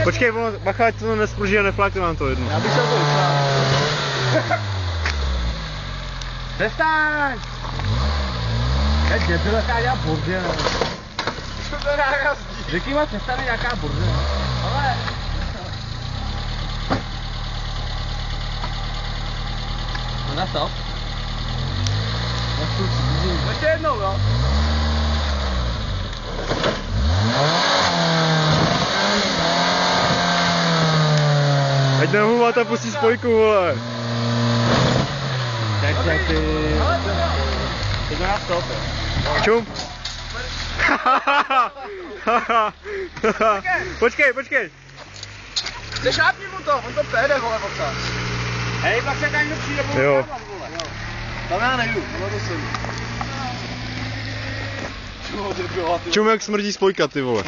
Počkej, bacha, ať to nespruží a neflákne vám to jedno. Já bych se to vyslal. Přestaň! Teď dětele nějaká bordel. Co to nárazdí? Řekni ma, přestane nějaká bordel. Ale... No na to? Ještě jednou, jo? Ať nehuvat a pustí spojku, vole. Tak ty... Teď na stop, jo. Čum. Počkej. Šápni mu to, on to přejede, vole, odsad. Hej, pak čekaj, kdo přijde, budu kávat, vole. Tam já nejdu, tohle to jsem. Čum, jak smrdí spojka, ty vole.